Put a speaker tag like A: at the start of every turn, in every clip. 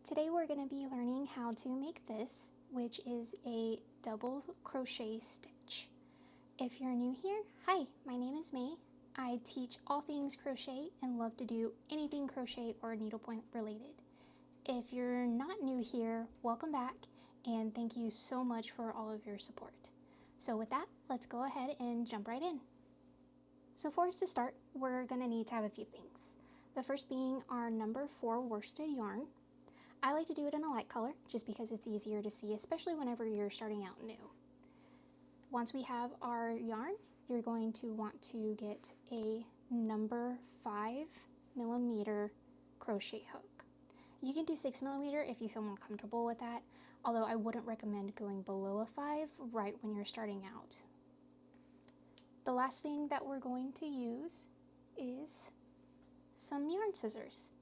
A: Today we're going to be learning how to make this, which is a double crochet stitch. If you're new here, hi, my name is May. I teach all things crochet and love to do anything crochet or needlepoint related. If you're not new here, welcome back and thank you so much for all of your support. So with that, let's go ahead and jump right in. So for us to start, we're going to need to have a few things. The first being our number 4 worsted yarn. I like to do it in a light color just because it's easier to see, especially whenever you're starting out new. Once we have our yarn, you're going to want to get a number 5mm crochet hook. You can do 6mm if you feel more comfortable with that, although I wouldn't recommend going below a 5 right when you're starting out. The last thing that we're going to use is some yarn scissors.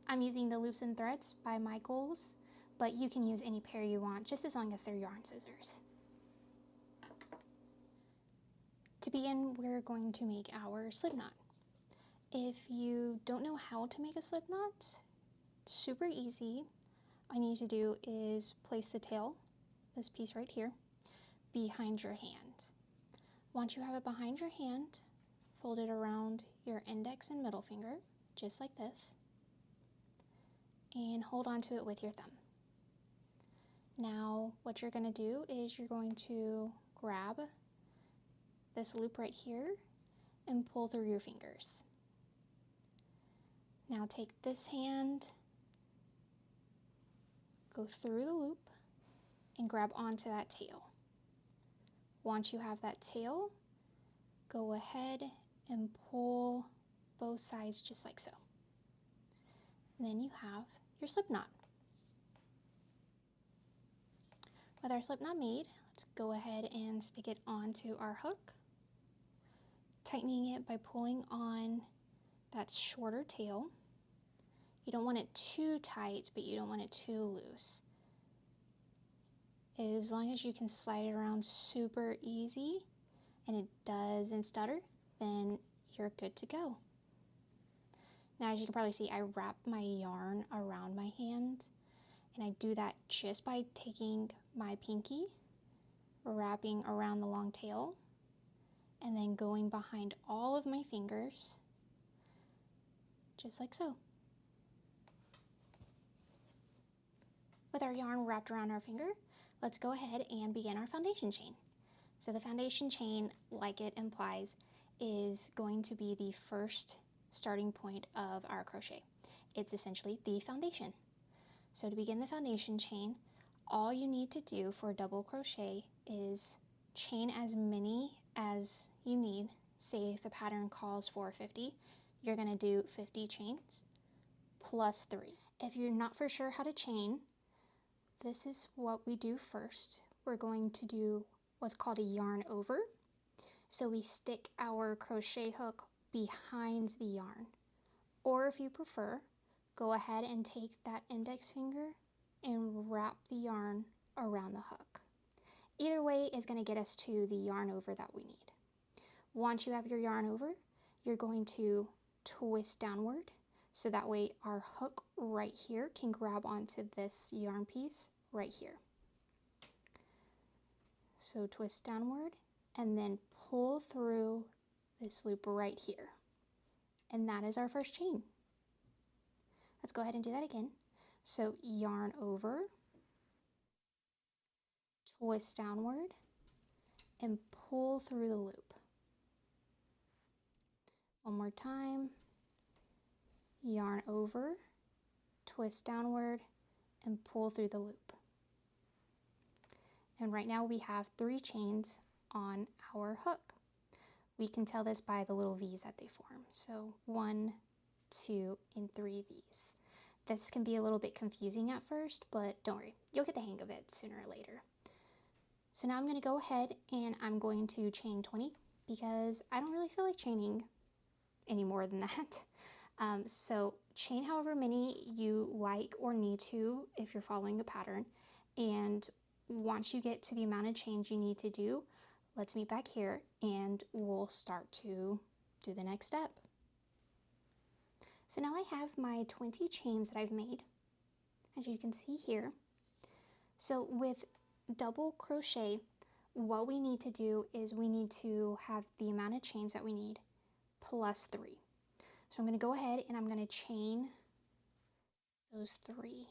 A: I'm using the Loops and Threads by Michaels, but you can use any pair you want, just as long as they're yarn scissors. To begin, we're going to make our slip knot. If you don't know how to make a slip knot, it's super easy. All you need to do is place the tail, this piece right here, behind your hand. Once you have it behind your hand, fold it around your index and middle finger, just like this, and hold on to it with your thumb. Now what you're going to do is you're going to grab this loop right here and pull through your fingers. Now take this hand, go through the loop, and grab onto that tail. Once you have that tail, go ahead and pull both sides just like so. And then you have your slip knot. With our slip knot made, let's go ahead and stick it onto our hook, tightening it by pulling on that shorter tail. You don't want it too tight, but you don't want it too loose. As long as you can slide it around super easy, and it doesn't stutter, then you're good to go. Now, as you can probably see, I wrap my yarn around my hand, and I do that just by taking my pinky, wrapping around the long tail, and then going behind all of my fingers, just like so. With our yarn wrapped around our finger, let's go ahead and begin our foundation chain. So the foundation chain, like it implies, is going to be the first starting point of our crochet. It's essentially the foundation. So to begin the foundation chain, all you need to do for double crochet is chain as many as you need. Say if the pattern calls for 50, you're going to do 50 chains plus 3. If you're not for sure how to chain, this is what we do first. We're going to do what's called a yarn over. So we stick our crochet hook behind the yarn. Or if you prefer, go ahead and take that index finger and wrap the yarn around the hook. Either way is going to get us to the yarn over that we need. Once you have your yarn over, you're going to twist downward, so that way our hook right here can grab onto this yarn piece right here. So twist downward and then pull through this loop right here. And that is our first chain. Let's go ahead and do that again. So yarn over, twist downward, and pull through the loop. One more time. Yarn over, twist downward, and pull through the loop. And right now we have 3 chains on our hook. We can tell this by the little V's that they form. So 1, 2, and 3 V's. This can be a little bit confusing at first, but don't worry, you'll get the hang of it sooner or later. So now I'm going to go ahead and I'm going to chain 20 because I don't really feel like chaining any more than that. So chain however many you like or need to if you're following a pattern, and once you get to the amount of chains you need to do, let's meet back here and we'll start to do the next step. So now I have my 20 chains that I've made, as you can see here. So with double crochet, what we need to do is we need to have the amount of chains that we need plus 3. So I'm going to go ahead and I'm going to chain those 3.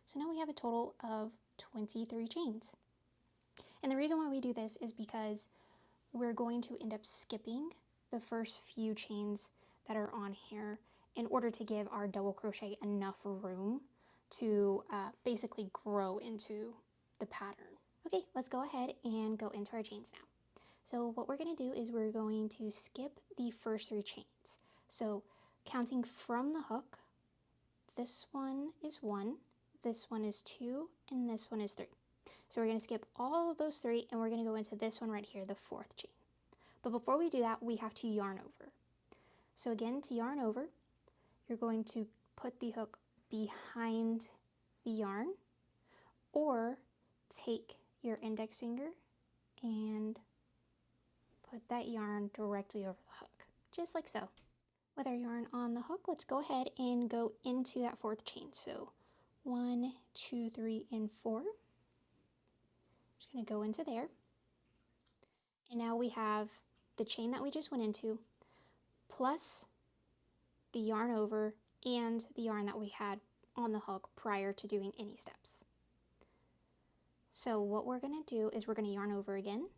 A: So now we have a total of 23 chains. And the reason why we do this is because we're going to end up skipping the first few chains that are on here in order to give our double crochet enough room to basically grow into the pattern. Okay, let's go ahead and go into our chains now. So what we're going to do is we're going to skip the first 3 chains. So counting from the hook, this one is 1, this one is 2, and this one is 3. So we're going to skip all of those 3 and we're going to go into this one right here, the 4th chain. But before we do that, we have to yarn over. So again, to yarn over, you're going to put the hook behind the yarn, or take your index finger and put that yarn directly over the hook, just like so. With our yarn on the hook, let's go ahead and go into that 4th chain. So 1, 2, 3, and 4. Just going to go into there. And now we have the chain that we just went into, plus the yarn over and the yarn that we had on the hook prior to doing any steps. So what we're going to do is we're going to yarn over again,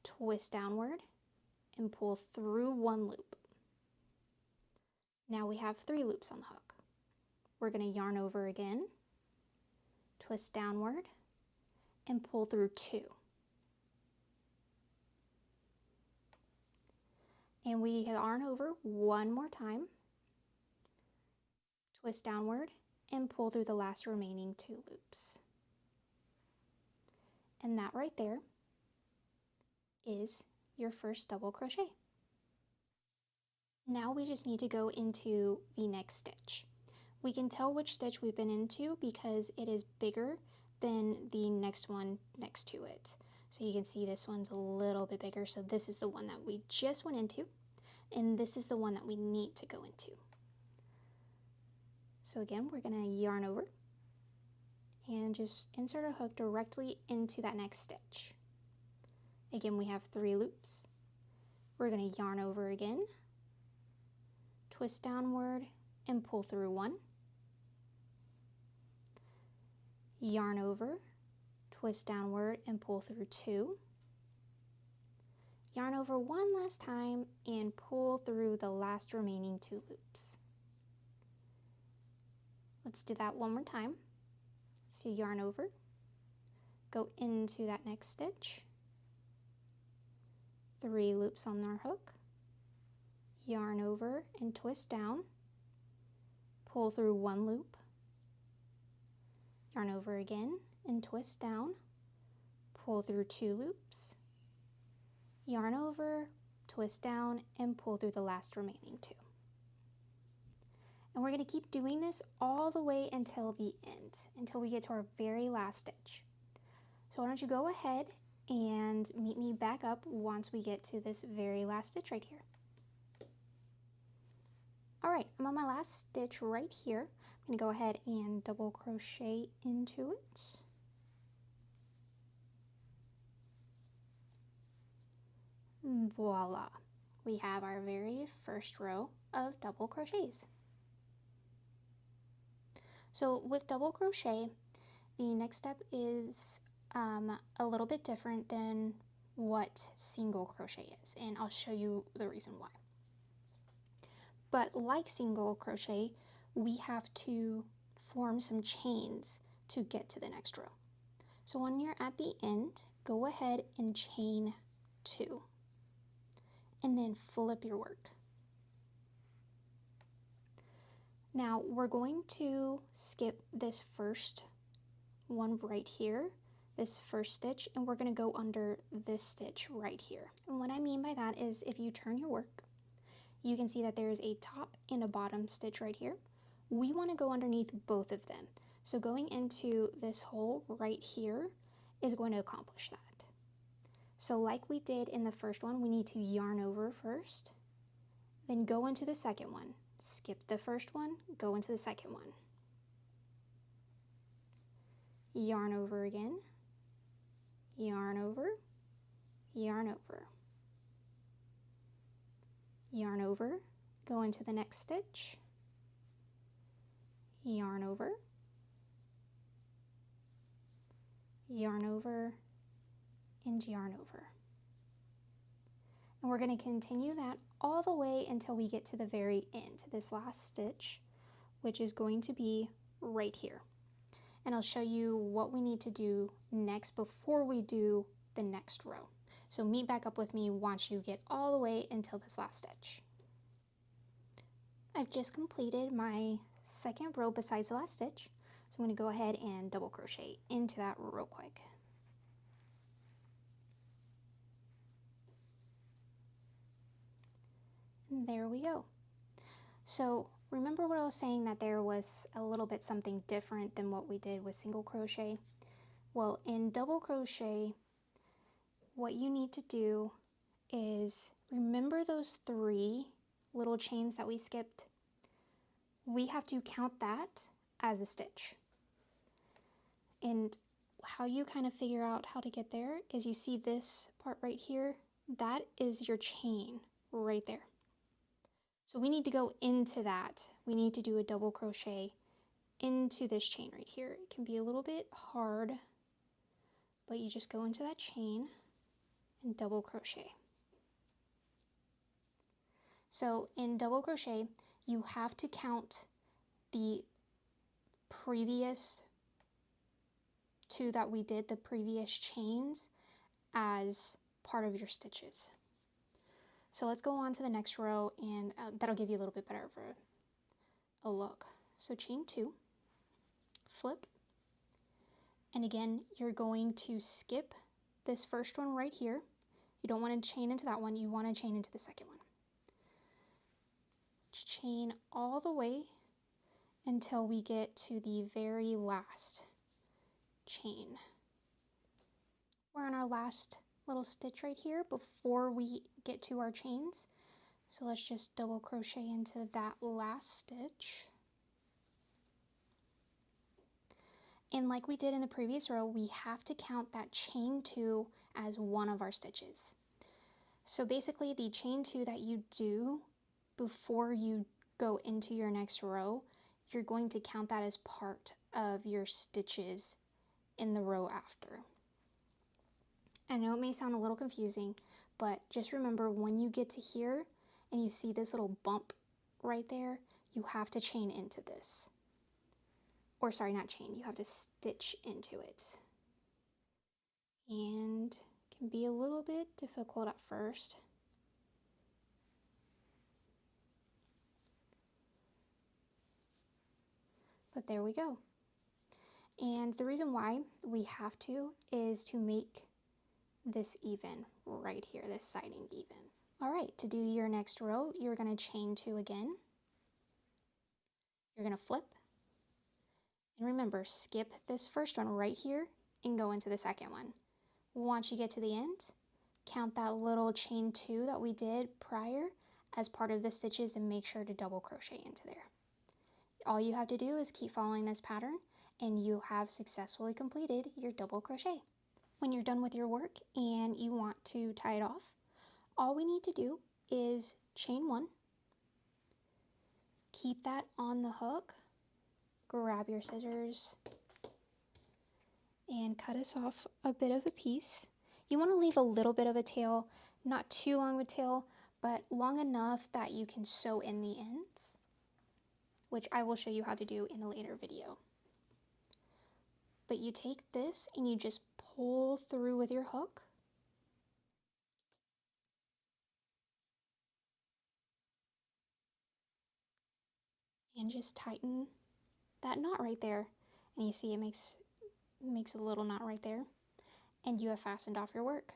A: twist downward, and pull through 1 loop. Now we have 3 loops on the hook. We're going to yarn over again, twist downward, and pull through 2. And we yarn over 1 more time, twist downward, and pull through the last remaining 2 loops. And that right there is your first double crochet. Now we just need to go into the next stitch. We can tell which stitch we've been into because it is bigger than the next one next to it. So you can see this one's a little bit bigger. So this is the one that we just went into, and this is the one that we need to go into. So again, we're going to yarn over and just insert a hook directly into that next stitch. Again, we have 3 loops. We're going to yarn over again, twist downward, and pull through 1. Yarn over, twist downward, and pull through 2. Yarn over 1 last time and pull through the last remaining 2 loops. Let's do that one more time. So yarn over, go into that next stitch, 3 loops on our hook, yarn over and twist down, pull through 1 loop, yarn over again and twist down, pull through 2 loops, yarn over, twist down, and pull through the last remaining 2. And we're going to keep doing this all the way until the end, until we get to our very last stitch. So why don't you go ahead and meet me back up once we get to this very last stitch right here. All right, I'm on my last stitch right here. I'm going to go ahead and double crochet into it. Voila! We have our very first row of double crochets. So with double crochet, the next step is a little bit different than what single crochet is, and I'll show you the reason why. But like single crochet, we have to form some chains to get to the next row. So when you're at the end, go ahead and chain 2, and then flip your work. Now we're going to skip this first one right here, this first stitch, and we're going to go under this stitch right here. And what I mean by that is if you turn your work, you can see that there's a top and a bottom stitch right here. We want to go underneath both of them. So going into this hole right here is going to accomplish that. So like we did in the first one, we need to yarn over first, Then go into the second one. Skip the first one, go into the second one. Yarn over again, yarn over, yarn over, yarn over, go into the next stitch, yarn over, yarn over, and yarn over. And we're going to continue that all the way until we get to the very end, this last stitch, which is going to be right here. And I'll show you what we need to do next before we do the next row. So meet back up with me once you get all the way until this last stitch. I've just completed my second row besides the last stitch, so I'm going to go ahead and double crochet into that real quick. And there we go. So remember what I was saying, that there was a little bit something different than what we did with single crochet? Well, in double crochet, what you need to do is remember those 3 little chains that we skipped. We have to count that as a stitch. And how you kind of figure out how to get there is you see this part right here, that is your chain right there. So we need to go into that. We need to do a double crochet into this chain right here. It can be a little bit hard, but you just go into that chain and double crochet. So in double crochet, you have to count the previous 2 that we did, the previous chains, as part of your stitches. So let's go on to the next row, and that'll give you a little bit better of a look. So chain 2, flip, and again you're going to skip this first one right here. You don't want to chain into that one, you want to chain into the second one. Chain all the way until we get to the very last chain. We're on our last little stitch right here before we get to our chains. So let's just double crochet into that last stitch. And like we did in the previous row, we have to count that chain 2 as one of our stitches. So basically the chain 2 that you do before you go into your next row, you're going to count that as part of your stitches in the row after. I know it may sound a little confusing, but just remember when you get to here and you see this little bump right there, you have to chain into this. Or sorry, not chain, you have to stitch into it. And it can be a little bit difficult at first. But there we go. And the reason why we have to is to make this even right here, this siding even. All right, to do your next row, you're going to chain 2 again. You're going to flip. And remember, skip this first one right here and go into the second one. Once you get to the end, count that little chain 2 that we did prior as part of the stitches and make sure to double crochet into there. All you have to do is keep following this pattern and you have successfully completed your double crochet. When you're done with your work and you want to tie it off, all we need to do is chain 1, keep that on the hook, grab your scissors, and cut us off a bit of a piece. You want to leave a little bit of a tail, not too long of a tail, but long enough that you can sew in the ends, which I will show you how to do in a later video. But you take this and you just pull through with your hook. And just tighten that knot right there. And you see it makes a little knot right there. And you have fastened off your work.